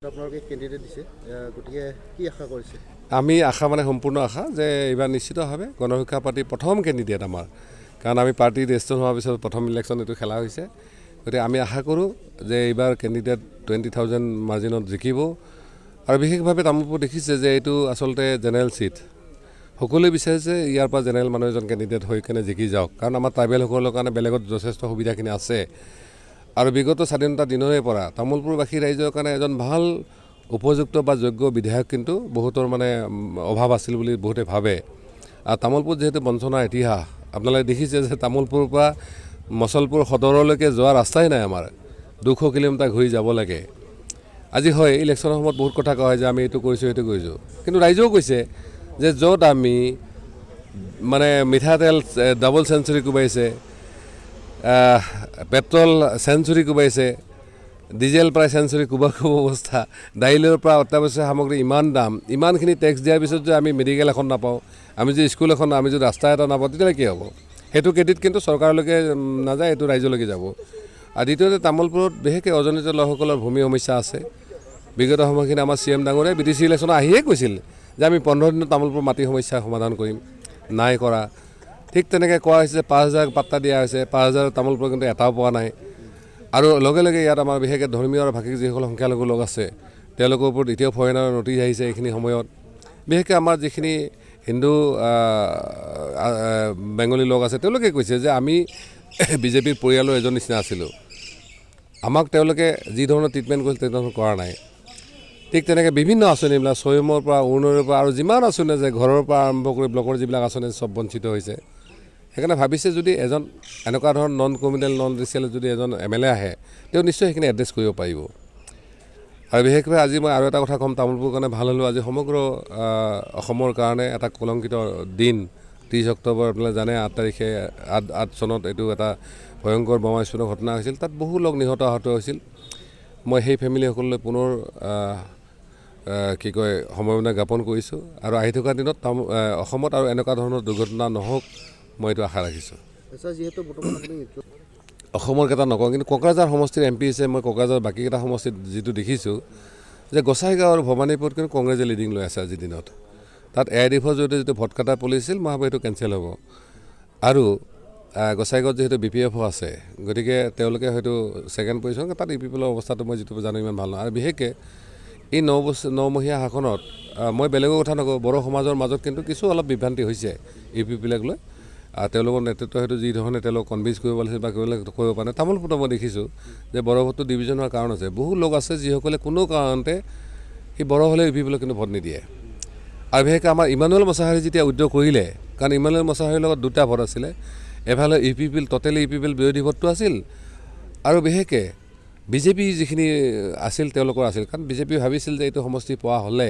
আপোনালোকে কেণ্ডিডেট দিছে গতিকে কি আশা কৰিছে? আমি আশা মানে সম্পূৰ্ণ আশা যে এইবাৰ নিশ্চিতভাৱে গণশিক্ষা পাৰ্টিৰ প্ৰথম কেণ্ডিডেট আমাৰ, কাৰণ আমি পাৰ্টি ৰেজিষ্ট্ৰেশ্যন হোৱাৰ পিছত প্ৰথম ইলেকশ্যন এইটো খেলা হৈছে। গতিকে আমি আশা কৰোঁ যে এইবাৰ কেণ্ডিডেট 20,000 মাৰ্জিনত জিকিব। আৰু বিশেষভাৱে তামোলপুৰ দেখিছে যে এইটো আচলতে জেনেৰেল চিট, সকলোৱে বিচাৰিছে ইয়াৰ পৰা জেনেৰেল মানুহ এজন কেণ্ডিডেট হৈ কেনে জিকি যাওক, কাৰণ আমাৰ ট্ৰাইবেলসকলৰ কাৰণে বেলেগত যথেষ্ট সুবিধাখিনি আছে। আৰু বিগত স্বাধীনতা দিনৰে পৰা তামোলপুৰবাসী ৰাইজৰ কাৰণে এজন ভাল উপযুক্ত বা যোগ্য বিধায়ক কিন্তু বহুতৰ মানে অভাৱ আছিল বুলি বহুতে ভাবে। আৰু তামোলপুৰ যিহেতু বঞ্চনাৰ ইতিহাস, আপোনালোকে দেখিছে যে তামোলপুৰৰ পৰা মচলপুৰ সদৰলৈকে যোৱা ৰাস্তাই নাই আমাৰ, 200 কিলোমিটাৰ ঘূৰি যাব লাগে। আজি হয় ইলেকশ্যনৰ সময়ত বহুত কথা কোৱা হয় যে আমি এইটো কৰিছোঁ সেইটো কৰিছোঁ, কিন্তু ৰাইজেও কৈছে যে য'ত আমি মানে মিঠাতেল ডাবল চেঞ্চুৰী কোবাইছে, পেট্ৰল চেঞ্চুৰী কোবাইছে, ডিজেল প্ৰায় চেঞ্চুৰী কোবাব অৱস্থা, দাইলৰ পৰা অত্যাৱশ্যক সামগ্ৰী ইমান দাম, ইমানখিনি টেক্স দিয়াৰ পিছত যে আমি মেডিকেল এখন নাপাওঁ, আমি যদি স্কুল এখন, আমি যদি ৰাস্তা এটা নাপাওঁ, তেতিয়াহ'লে কি হ'ব? সেইটো ক্ৰেডিট কিন্তু চৰকাৰলৈকে নাযায়, এইটো ৰাইজলৈকে যাব। আৰু দ্বিতীয়তে তামোলপুৰত বিশেষকৈ অজনিত লোকসকলৰ ভূমি সমস্যা আছে। বিগত সময়খিনি আমাৰ CM ডাঙৰে BDC ইলেকশ্যনত আহিয়ে কৈছিল যে আমি 15 দিনত তামোলপুৰ মাটি সমস্যা সমাধান কৰিম, নাই কৰা। ঠিক তেনেকৈ কোৱা হৈছে 5,000 পাত্তা দিয়া হৈছে, 5,000 তামোলপুৰ কিন্তু এটাও পোৱা নাই। আৰু লগে লগে ইয়াত আমাৰ বিশেষকৈ ধৰ্মীয় আৰু ভাষিক যিসকল সংখ্যালঘু লোক আছে তেওঁলোকৰ ওপৰত এতিয়াও ফৰেইনৰ নটিচ আহিছে। এইখিনি সময়ত বিশেষকৈ আমাৰ যিখিনি হিন্দু বেংগলী লোক আছে তেওঁলোকে কৈছে যে আমি বিজেপিৰ পৰিয়ালৰ এজন নিচিনা আছিলোঁ, আমাক তেওঁলোকে যি ধৰণৰ ট্ৰিটমেণ্ট কৰিছিল তেনেধৰণৰ কৰা নাই। ঠিক তেনেকৈ বিভিন্ন আঁচনিবিলাক স্বয়মৰ পৰা অৰুণোদয়ৰ পৰা আৰু যিমান আঁচনি আছে ঘৰৰ পৰা আৰম্ভ কৰি ব্লকৰ যিবিলাক আঁচনি চব বঞ্চিত হৈছে। সেইকাৰণে ভাবিছে যদি এজন এনেকুৱা ধৰণৰ নন কমিউনেল নন ৰেচিয়েল যদি এজন MLA আহে, তেওঁ নিশ্চয় সেইখিনি এড্ৰেছ কৰিব পাৰিব। আৰু বিশেষকৈ আজি মই আৰু এটা কথা ক'ম, তামোলপুৰৰ কাৰণে ভাল হ'লেও আজি সমগ্ৰ অসমৰ কাৰণে এটা কলংকিত দিন। 30 অক্টোবৰ আপোনালোকে জানে 8 তাৰিখে 8 চনত এইটো এটা ভয়ংকৰ বোমা বিস্ফোৰণৰ ঘটনা হৈছিল, তাত বহু লোক নিহত আহত হৈছিল। মই সেই ফেমিলিসকললৈ পুনৰ সমবেদনা জ্ঞাপন কৰিছোঁ। আৰু আহি থকা দিনত অসমত আৰু এনেকুৱা ধৰণৰ দুৰ্ঘটনা নহওক, মই এইটো আশা ৰাখিছোঁ। যিহেতু বৰ্তমান অসমৰ কথা নকওঁ, কিন্তু কোকৰাঝাৰ সমষ্টিৰ MP হৈছে, মই কোকৰাঝাৰ বাকীকেইটা সমষ্টিত যিটো দেখিছোঁ যে গোসাইগাঁও আৰু ভৱানীপুৰত কিন্তু কংগ্ৰেছে লিডিং লৈ আছে আজিৰ দিনত। তাত AIDFৰ জৰিয়তে যিটো ভোট কটা পলিচি আছিল, মই ভাবোঁ এইটো কেঞ্চেল হ'ব। আৰু গোসাইগাঁৱত যিহেতু BPFও আছে, গতিকে তেওঁলোকে হয়তো ছেকেণ্ড পজিশ্যন, তাত EPPৰ অৱস্থাটো মই যিটো জানো ইমান ভাল নহয়। আৰু বিশেষকৈ এই 9 শাসনত মই বেলেগৰ কথা নকওঁ, বড়ো সমাজৰ মাজত কিন্তু কিছু অলপ বিভ্ৰান্তি হৈছে EPPবিলাক লৈ। তেওঁলোকৰ নেতৃত্ব হয়তো যি ধৰণে তেওঁলোকক কনভিন্স কৰিব লাগিছিল বা কৰিব পৰা নাই। তামোলপুৰত মই দেখিছোঁ যে বড়ো ভোটটো ডিভিজন হোৱাৰ কাৰণ আছে। বহু লোক আছে যিসকলে কোনো কাৰণতে সেই বড়ো হ'লে EPPলৈ কিন্তু ভোট নিদিয়ে। আৰু বিশেষকৈ আমাৰ ইমানুৱেল মছাহাৰী যেতিয়া উদ্যোগ কৰিলে, কাৰণ ইমানুৱেল মছাহাৰীৰ লগত দুটা ভোট আছিলে, এফালে টোটেলি EPPৰ বিৰোধী ভোটটো আছিল, আৰু বিশেষকৈ বিজেপি যিখিনি আছিল তেওঁলোকৰ আছিল, কাৰণ বিজেপি ভাবিছিল যে এইটো সমষ্টি পোৱা হ'লে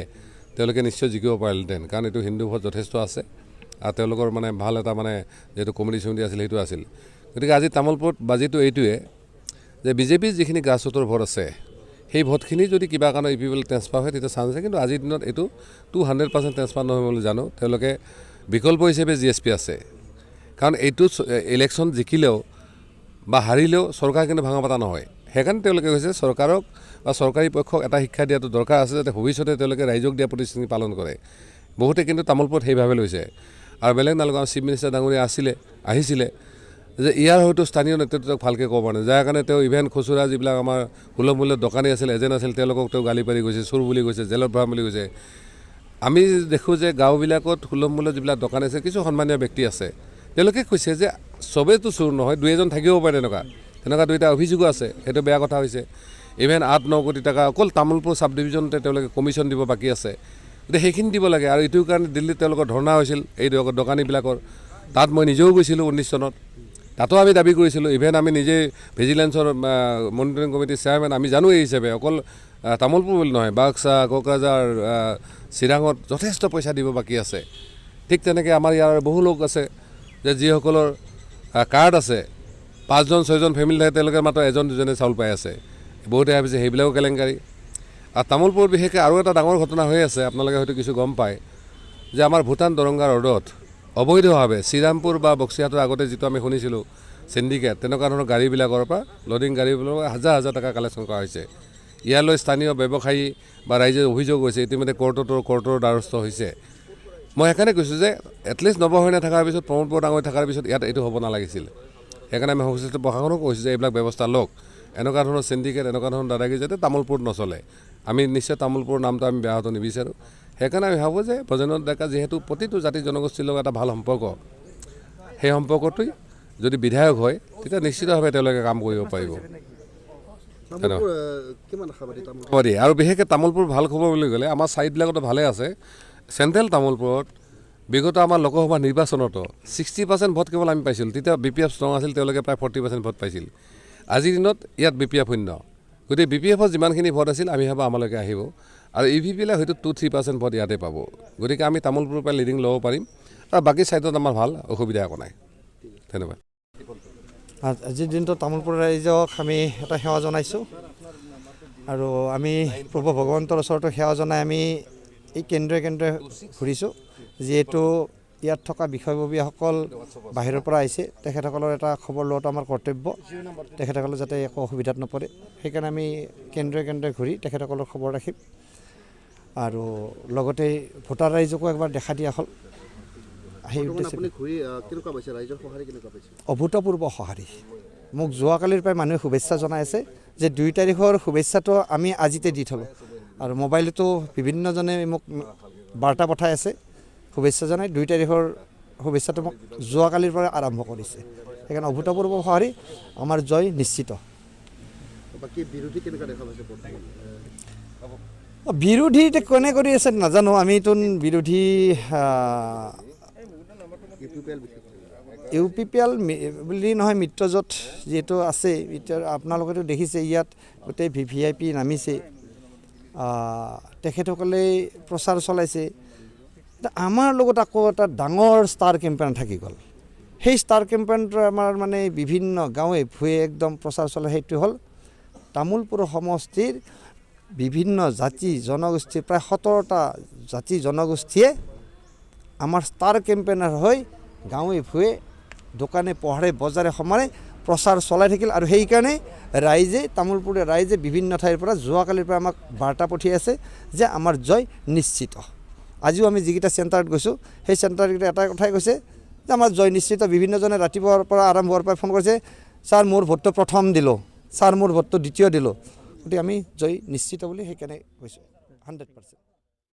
তেওঁলোকে নিশ্চয় জিকিব পাৰিলেহেঁতেন, কাৰণ এইটো হিন্দু ভোট যথেষ্ট আছে আৰু তেওঁলোকৰ মানে ভাল এটা মানে যিহেতু কমিউনিটি আছিল সেইটো আছিল। গতিকে আজি তামোলপুৰত বাজিটো এইটোৱে যে বিজেপিৰ যিখিনি গ্ৰাছৰুটৰ ভোট আছে, সেই ভোটখিনি যদি কিবা কাৰণে EPPলৈ ট্ৰেন্সফাৰ হয় তেতিয়া চান্স আছে, কিন্তু আজিৰ দিনত এইটো 200% ট্ৰেন্সফাৰ নহয় বুলি জানো। তেওঁলোকে বিকল্প হিচাপে GSP আছে, কাৰণ এইটো ইলেকশ্যন জিকিলেও বা হাৰিলেও চৰকাৰ কিন্তু ভাঙা পাতা নহয়। সেইকাৰণে তেওঁলোকে কৈছে চৰকাৰক বা চৰকাৰী পক্ষক এটা শিক্ষা দিয়াটো দৰকাৰ আছে, যাতে ভৱিষ্যতে তেওঁলোকে ৰাইজক দিয়া প্ৰতিশ্ৰুতি পালন কৰে। বহুতে কিন্তু তামোলপুৰত সেইভাৱে লৈছে। আৰু বেলেগ নালাগে, আমাৰ চিফ মিনিষ্টাৰ ডাঙৰীয়া আহিছিলে যে ইয়াৰ হয়তো স্থানীয় নেতৃত্বক ভালকৈ ক'ব পৰা নাই, যাৰ কাৰণে তেওঁ ইভেন খুচুৰা যিবিলাক আমাৰ সুলভ মূল্যৰ দোকানী আছিল, এজেণ্ট আছিল, তেওঁলোকক তেওঁ গালি পাৰি গৈছে, চোৰ বুলি কৈছে, জেলত ভৰাম বুলি কৈছে। আমি দেখোঁ যে গাঁওবিলাকত সুলভ মূল্যৰ যিবিলাক দোকান আছে, কিছু সন্মানীয় ব্যক্তি আছে, তেওঁলোকে কৈছে যে চবেইতো চোৰ নহয়, 2-এজন থাকিব পাৰে তেনেকুৱা 2টা অভিযোগো আছে। সেইটো বেয়া কথা হৈছে। ইভেন 8-9 কোটি টকা অকল তামোলপুৰ চাব ডিভিজনতে তেওঁলোকে কমিশ্যন দিব বাকী আছে, গতিকে সেইখিনি দিব লাগে। আৰু এইটোৰ কাৰণে দিল্লীত তেওঁলোকৰ ধৰ্ণা হৈছিল এই দোকানীবিলাকৰ, তাত মই নিজেও গৈছিলোঁ 19 চনত, তাতো আমি দাবী কৰিছিলোঁ। ইভেন আমি নিজে ভিজিলেন্সৰ মনিটৰিং কমিটিৰ চেয়াৰমেন, আমি জানো এই হিচাপে অকল তামোলপুৰ বুলি নহয়, বাক্সা, কোকৰাঝাৰ, চিৰাঙত যথেষ্ট পইচা দিব বাকী আছে। ঠিক তেনেকৈ আমাৰ ইয়াৰ বহু লোক আছে যে যিসকলৰ কাৰ্ড আছে, 5জন-6জন ফেমিলি থাকে, তেওঁলোকে মাত্ৰ 1-2জনে চাউল পাই আছে। বহুতে ভাবিছে সেইবিলাকো কেলেংকাৰী। আৰু তামোলপুৰত বিশেষকৈ আৰু এটা ডাঙৰ ঘটনা হৈ আছে, আপোনালোকে হয়তো কিছু গম পায় যে আমাৰ ভূটান দৰংগা ৰোডত অবৈধভাৱে শ্ৰীৰামপুৰ বা বক্সিহাটৰ আগতে যিটো আমি শুনিছিলোঁ চিণ্ডিকেট, তেনেকুৱা ধৰণৰ গাড়ীবিলাকৰ পৰা লডিং গাড়ীবিলাকৰ হাজাৰ টকা কালেকশ্যন কৰা হৈছে। ইয়ালৈ স্থানীয় ব্যৱসায়ী বা ৰাইজে অভিযোগ হৈছে ইতিমধ্যে কোৰ্টৰ দ্বাৰস্থ হৈছে মই সেইকাৰণে কৈছোঁ যে এটলিষ্ট নৱসৈন্য থকাৰ পিছত প্ৰমোদ ডাঙৰ থকাৰ পিছত ইয়াত এইটো হ'ব নালাগিছিল সেইকাৰণে আমি সংশ্লিষ্ট প্ৰশাসনক কৈছোঁ যে এইবিলাক ব্যৱস্থা লওক এনেকুৱা ধৰণৰ চিণ্ডিকেট এনেকুৱা ধৰণৰ দাদাগিৰি যাতে তামোলপুৰত নচলে আমি নিশ্চয় তামোলপুৰৰ নামটো আমি বেয়া হোৱাটো নিবিচাৰোঁ সেইকাৰণে আমি ভাবোঁ যে ব্ৰজেন্দ্ৰ ডেকা যিহেতু প্ৰতিটো জাতি জনগোষ্ঠীৰ লগত এটা ভাল সম্পৰ্ক সেই সম্পৰ্কটোই যদি বিধায়ক হয় তেতিয়া নিশ্চিতভাৱে তেওঁলোকে কাম কৰিব পাৰিব কিমান আশাবাদী তামোলপুৰ হ'ব দিয়ে আৰু বিশেষকৈ তামোলপুৰ ভাল খবৰ বুলি ক'লে আমাৰ ছাইডবিলাকতো ভালে আছে চেণ্ট্ৰেল তামোলপুৰত বিগত আমাৰ লোকসভা নিৰ্বাচনতো 60% ভোট কেৱল আমি পাইছিলোঁ তেতিয়া BPF ষ্ট্ৰং আছিল তেওঁলোকে প্ৰায় 40% ভোট পাইছিল আজিৰ দিনত ইয়াত BPF শূন্য গতিকে BPFৰ যিমানখিনি ভোট আছিল আমি ভাবোঁ আমালৈকে আহিব আৰু EVPলে হয়তো 2-3% ভোট ইয়াতে পাব গতিকে আমি তামোলপুৰৰ পৰা লিডিং ল'ব পাৰিম আৰু বাকী ছাইডত আমাৰ ভাল অসুবিধা একো নাই ধন্যবাদ আজিৰ দিনটো তামোলপুৰ ৰাইজক আমি এটা সেৱা জনাইছোঁ আৰু আমি প্ৰভু ভগৱন্তৰ ওচৰতো সেৱা জনাই আমি এই কেন্দ্ৰে ঘূৰিছোঁ যিহেতু ইয়াত থকা বিষয়ববীয়াসকল বাহিৰৰ পৰা আহিছে তেখেতসকলৰ এটা খবৰ লোৱাটো আমাৰ কৰ্তব্য তেখেতসকলে যাতে একো অসুবিধাত নপৰে সেইকাৰণে আমি কেন্দ্ৰে ঘূৰি তেখেতসকলৰ খবৰ ৰাখিম আৰু লগতে ভোটাৰ ৰাইজকো একবাৰ দেখা দিয়া হ'ল সেই উদ্দেশ্যে কেনেকুৱা পাইছে ৰাইজৰ সঁহাৰি কেনেকুৱা পাইছে অভূতপূৰ্ব সঁহাৰি মোক যোৱাকালিৰ পৰাই মানুহে শুভেচ্ছা জনাই আছে যে 2 তাৰিখৰ শুভেচ্ছাটো আমি আজিতে দি থলোঁ আৰু মোবাইলতো বিভিন্নজনে মোক বাৰ্তা পঠাই আছে শুভেচ্ছা জনাই 2 তাৰিখৰ শুভেচ্ছাটো মোক যোৱাকালিৰ পৰা আৰম্ভ কৰিছে সেইকাৰণে অভূতপূৰ্ব সঁহাৰি আমাৰ জয় নিশ্চিত বাকী বিৰোধী কেনেকুৱা দেখা পাইছে বিৰোধী কোনে কৰি আছে নাজানো আমিতো বিৰোধী UPPL বুলি নহয় মিত্ৰজোঁট যিহেতু আছে এতিয়া আপোনালোকেতো দেখিছে ইয়াত গোটেই VIP নামিছে তেখেতসকলে প্ৰচাৰ চলাইছে আমাৰ লগত আকৌ এটা ডাঙৰ ষ্টাৰ কেম্পেইন থাকি গ'ল সেই ষ্টাৰ কেম্পেইনটো আমাৰ মানে বিভিন্ন গাঁৱে ভূঞে একদম প্ৰচাৰ চলাই সেইটো হ'ল তামোলপুৰ সমষ্টিৰ বিভিন্ন জাতি জনগোষ্ঠী প্ৰায় 17টা জাতি জনগোষ্ঠীয়ে আমাৰ ষ্টাৰ কেম্পেইনাৰ হৈ গাঁৱে ভূঞে দোকানে পোহাৰে বজাৰে সমাৰে প্ৰচাৰ চলাই থাকিল আৰু সেইকাৰণে ৰাইজে তামোলপুৰৰ ৰাইজে বিভিন্ন ঠাইৰ পৰা যোৱাকালিৰ পৰা আমাক বাৰ্তা পঠিয়াই আছে যে আমাৰ জয় নিশ্চিত আজিও আমি যিকেইটা চেণ্টাৰত গৈছোঁ সেই চেণ্টাৰকেইটা এটা কথাই কৈছে যে আমাৰ জয় নিশ্চিত বিভিন্নজনে ৰাতিপুৱাৰ পৰা আৰম্ভ হোৱাৰ পৰা ফোন কৰিছে ছাৰ মোৰ ভোটটো প্ৰথম দিলোঁ ছাৰ মোৰ ভোটটো দ্বিতীয় দিলোঁ গতিকে আমি জয় নিশ্চিত বুলি সেইকাৰণে কৈছোঁ 100%।